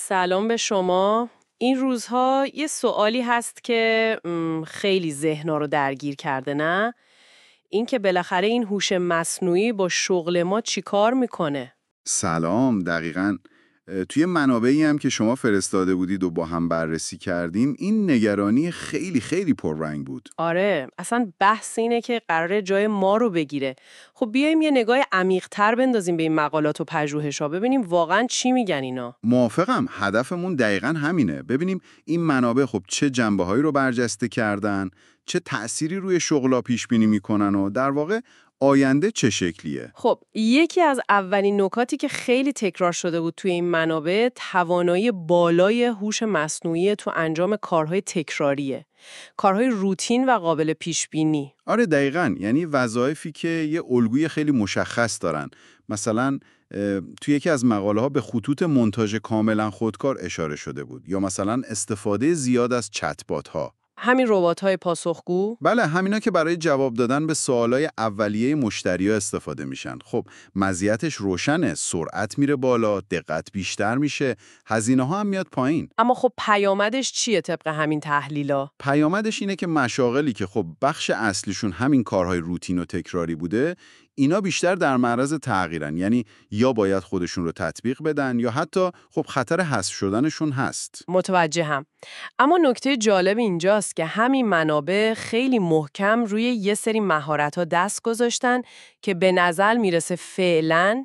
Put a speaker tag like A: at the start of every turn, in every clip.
A: سلام به شما. این روزها یه سوالی هست که خیلی ذهنا رو درگیر کرده، نه؟ این که بالاخره این هوش مصنوعی با شغل ما چیکار میکنه؟
B: سلام. دقیقاً توی منابعی هم که شما فرستاده بودید و با هم بررسی کردیم، این نگرانی خیلی خیلی پررنگ بود.
A: آره، اصلا بحث اینه که قراره جای ما رو بگیره. خب بیایم یه نگاه عمیق‌تر بندازیم به این مقالات و پژوهش‌ها، ببینیم واقعاً چی میگن اینا.
B: موافقم. هدفمون دقیقاً همینه. ببینیم این منابع خب چه جنبه‌هایی رو برجسته کردن، چه تأثیری روی شغلا پیش بینی میکنن و در واقع آینده چه شکلیه.
A: خب یکی از اولین نکاتی که خیلی تکرار شده بود توی این منابع توانایی بالای هوش مصنوعی تو انجام کارهای تکراریه. کارهای روتین و قابل پیش بینی.
B: آره دقیقاً. یعنی وظایفی که یه الگوی خیلی مشخص دارن. مثلا توی یکی از مقاله ها به خطوط مونتاژ کاملا خودکار اشاره شده بود، یا مثلا استفاده زیاد از چت‌بات ها.
A: همین ربات‌های پاسخگو.
B: بله، همینا که برای جواب دادن به سوالای اولیه مشتری‌ها استفاده میشن. خب مزیتش روشنه، سرعت میره بالا، دقت بیشتر میشه، هزینه‌ها هم میاد پایین.
A: اما خب پیامدش چیه طبق همین تحلیلا؟
B: پیامدش اینه که مشاغلی که خب بخش اصلیشون همین کارهای روتین و تکراری بوده، اینا بیشتر در معرض تغییرن. یعنی یا باید خودشون رو تطبیق بدن یا حتی خب خطر حذف شدنشون هست.
A: متوجهم. اما نکته جالب اینجاست که همین منابع خیلی محکم روی یه سری مهارت‌ها دست گذاشتن که به نظر میرسه فعلاً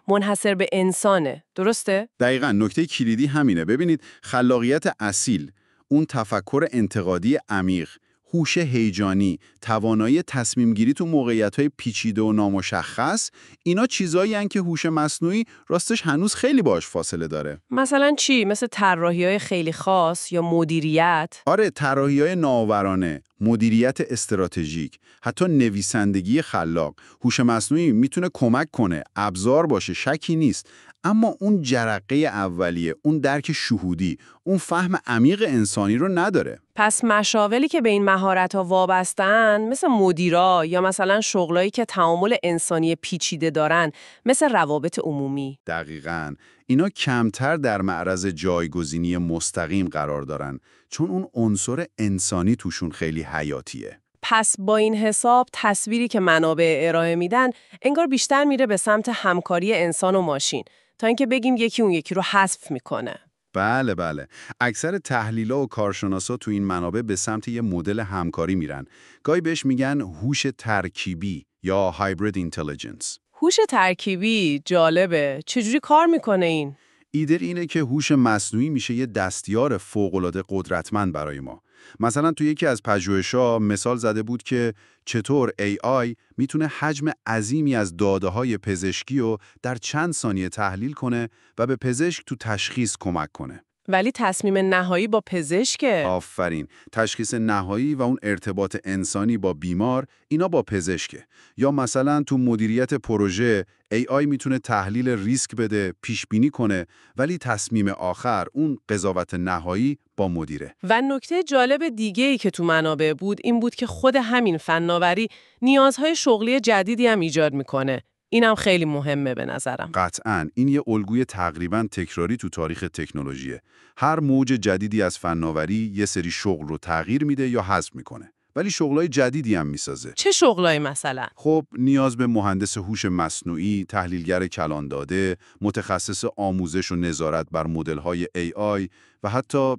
A: منحصر به انسانه. درسته؟
B: دقیقاً نکته کلیدی همینه. ببینید خلاقیت اصیل، اون تفکر انتقادی عمیق، هوش هیجانی، توانایی تصمیم گیری تو موقعیت‌های پیچیده و نامشخص، اینا چیزایی هستن که هوش مصنوعی راستش هنوز خیلی باهاش فاصله داره.
A: مثلا چی؟ مثل طراحی‌های خیلی خاص یا مدیریت؟
B: آره، طراحی‌های نوآورانه، مدیریت استراتژیک، حتی نویسندگی خلاق، هوش مصنوعی میتونه کمک کنه، ابزار باشه، شکی نیست. اما اون جرقه اولیه، اون درک شهودی، اون فهم عمیق انسانی رو نداره.
A: پس مشاغلی که به این مهارت‌ها وابستن، مثل مدیرا یا مثلا شغلایی که تعامل انسانی پیچیده دارن، مثل روابط عمومی.
B: دقیقاً. اینا کمتر در معرض جایگزینی مستقیم قرار دارن، چون اون عنصر انسانی توشون خیلی حیاتیه.
A: پس با این حساب تصویری که منابع ارائه میدن انگار بیشتر میره به سمت همکاری انسان و ماشین تا اینکه بگیم یکی اون یکی رو حذف میکنه.
B: بله بله. اکثر تحلیل‌ها و کارشناسا تو این منابع به سمت یه مدل همکاری میرن. گاهی بهش میگن هوش ترکیبی یا hybrid intelligence.
A: هوش ترکیبی جالبه. چجوری کار میکنه این؟
B: ایده اینه که هوش مصنوعی میشه یه دستیار فوق‌العاده قدرتمند برای ما. مثلا تو یکی از پژوهش‌ها مثال زده بود که چطور AI میتونه حجم عظیمی از داده‌های پزشکی رو در چند ثانیه تحلیل کنه و به پزشک تو تشخیص کمک کنه.
A: ولی تصمیم نهایی با پزشکه.
B: آفرین. تشخیص نهایی و اون ارتباط انسانی با بیمار، اینا با پزشکه. یا مثلا تو مدیریت پروژه AI میتونه تحلیل ریسک بده، پیش بینی کنه، ولی تصمیم آخر، اون قضاوت نهایی با مدیره.
A: و نکته جالب دیگه‌ای که تو منابع بود این بود که خود همین فناوری نیازهای شغلی جدیدی هم ایجاد میکنه. اینم خیلی مهمه به نظرم.
B: قطعاً این یه الگوی تقریباً تکراری تو تاریخ تکنولوژیه. هر موج جدیدی از فناوری یه سری شغل رو تغییر میده یا حذف میکنه، ولی شغلای جدیدی هم میسازه.
A: چه شغلایی مثلا؟
B: خب نیاز به مهندس هوش مصنوعی، تحلیلگر کلان داده، متخصص آموزش و نظارت بر مدل‌های AI و حتی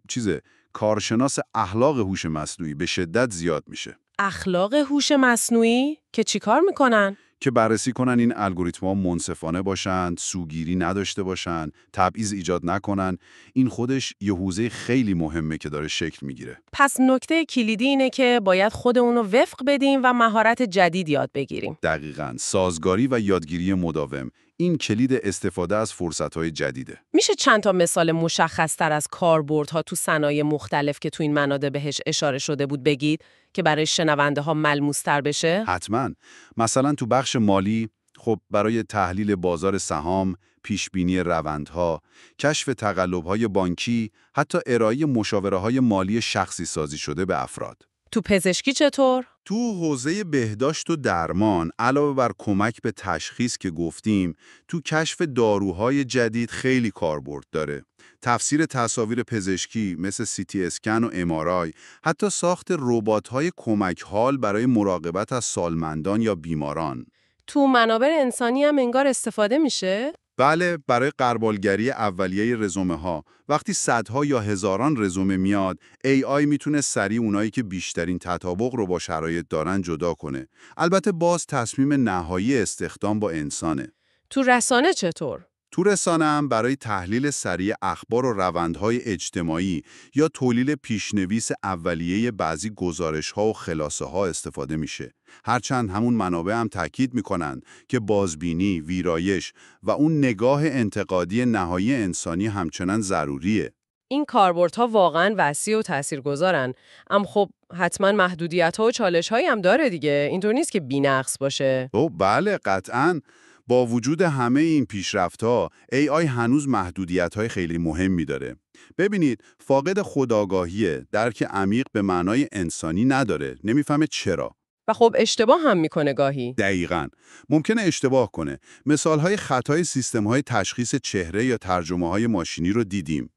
B: کارشناس اخلاق هوش مصنوعی به شدت زیاد میشه.
A: اخلاق هوش مصنوعی که چیکار میکنن؟
B: که بررسی کنن این الگوریتم‌ها منصفانه باشند، سوگیری نداشته باشند، تبعیض ایجاد نکنن. این خودش یه حوزه خیلی مهمه که داره شکل میگیره.
A: پس نکته کلیدی اینه که باید خودمون رو وفق بدیم و مهارت جدید یاد بگیریم.
B: دقیقاً. سازگاری و یادگیری مداوم، این کلید استفاده از فرصت‌های جدیده.
A: میشه چند تا مثال مشخص‌تر از کاربردها تو صنایع مختلف که تو این منابع بهش اشاره شده بود بگید که برای شنونده ها ملموس‌تر بشه؟
B: حتماً. مثلا تو بخش مالی، خب برای تحلیل بازار سهام، پیشبینی روندها، کشف تقلب‌های بانکی، حتی ارائه مشاوره‌های مالی شخصی سازی شده به افراد.
A: تو پزشکی چطور؟
B: تو حوزه بهداشت و درمان علاوه بر کمک به تشخیص که گفتیم، تو کشف داروهای جدید خیلی کاربرد داره. تفسیر تصاویر پزشکی مثل سی اسکن و ام‌آرآی، حتی ساخت ربات‌های کمک حال برای مراقبت از سالمندان یا بیماران.
A: تو منابع انسانی هم انگار استفاده میشه؟
B: بله، برای غربالگری اولیه رزومه ها وقتی صدها یا هزاران رزومه میاد، AI میتونه سریع اونایی که بیشترین تطابق رو با شرایط دارن جدا کنه. البته باز تصمیم نهایی استخدام با انسانه.
A: تو رسانه چطور؟
B: تو رسانه هم برای تحلیل سریع اخبار و روندهای اجتماعی یا تولید پیشنویس اولیه بعضی گزارش‌ها و خلاصه‌ها استفاده میشه. هرچند همون منابع هم تاکید میکنن که بازبینی، ویرایش و اون نگاه انتقادی نهایی انسانی همچنان ضروریه.
A: این کاربردها واقعاً وسیع و تاثیرگذارن. اما خب حتما محدودیت‌ها و چالش‌هایی هم داره دیگه. اینطور نیست که بی‌نقص باشه.
B: او بله، قطعاً. با وجود همه این پیشرفت‌ها، AI هنوز محدودیت‌های خیلی مهمی داره. ببینید، فاقد خودآگاهیه، درک عمیق به معنای انسانی نداره، نمیفهمه چرا.
A: و خب اشتباه هم میکنه گاهی.
B: دقیقاً. ممکنه اشتباه کنه. مثال‌های خطای سیستم‌های تشخیص چهره یا ترجمه‌های ماشینی رو دیدیم.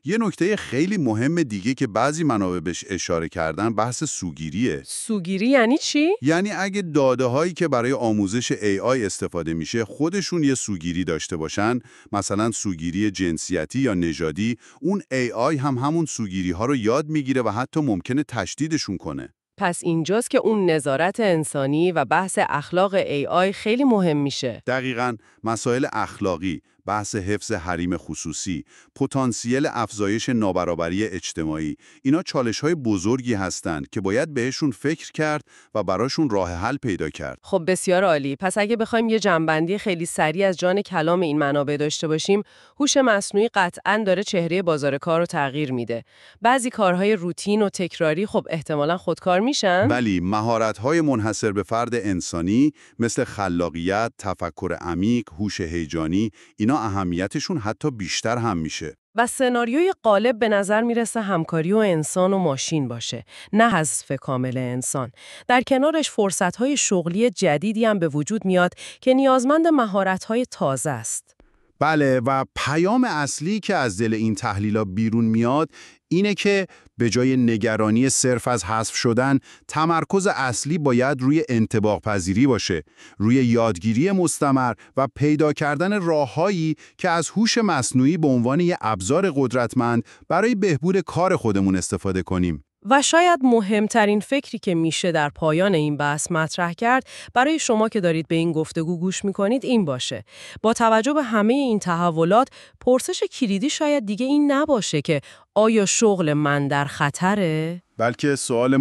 B: یه نکته خیلی مهم دیگه که بعضی منابع بهش اشاره کردن بحث سوگیریه.
A: سوگیری یعنی چی؟
B: یعنی اگه داده‌هایی که برای آموزش AI استفاده میشه خودشون یه سوگیری داشته باشن، مثلا سوگیری جنسیتی یا نژادی، اون AI هم همون سوگیری‌ها رو یاد میگیره و حتی ممکنه تشدیدشون کنه.
A: پس اینجاست که اون نظارت انسانی و بحث اخلاق AI خیلی مهم میشه.
B: دقیقاً. مسائل اخلاقی، بحث حفظ حریم خصوصی، پتانسیل افزایش نابرابری اجتماعی، اینا چالش‌های بزرگی هستند که باید بهشون فکر کرد و براشون راه حل پیدا کرد.
A: خب بسیار عالی. پس اگه بخوایم یه جنبندی خیلی سریع از جان کلام این منابع داشته باشیم، هوش مصنوعی قطعاً داره چهره بازار کار رو تغییر میده. بعضی کارهای روتین و تکراری خب احتمالاً خودکار میشن.
B: ولی مهارت‌های منحصر به فرد انسانی مثل خلاقیت، تفکر عمیق، هوش هیجانی، اینا اهمیتشون حتی بیشتر هم میشه.
A: و سناریوی غالب به نظر میرسه همکاری و انسان و ماشین باشه، نه حذف کامل انسان. در کنارش فرصت‌های شغلی جدیدی هم به وجود میاد که نیازمند مهارت‌های تازه است.
B: بله، و پیام اصلی که از دل این تحلیل‌ها بیرون میاد اینه که به جای نگرانی صرف از حذف شدن، تمرکز اصلی باید روی انطباق پذیری باشه، روی یادگیری مستمر و پیدا کردن راه‌هایی که از هوش مصنوعی به عنوان یک ابزار قدرتمند برای بهبود کار خودمون استفاده کنیم.
A: و شاید مهمترین فکری که میشه در پایان این بحث مطرح کرد برای شما که دارید به این گفتگو گوش میکنید این باشه: با توجه به همه این تحولات، پرسش کلیدی شاید دیگه این نباشه که آیا شغل من در خطره؟
B: بلکه سوال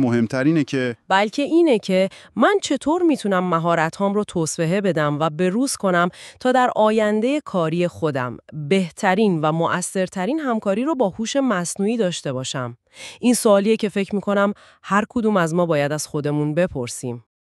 A: بلکه اینه که من چطور میتونم مهارت‌هام رو توسعه بدم و بروز کنم تا در آینده کاری خودم بهترین و مؤثرترین همکاری رو با هوش مصنوعی داشته باشم. این سوالیه که فکر میکنم هر کدوم از ما باید از خودمون بپرسیم.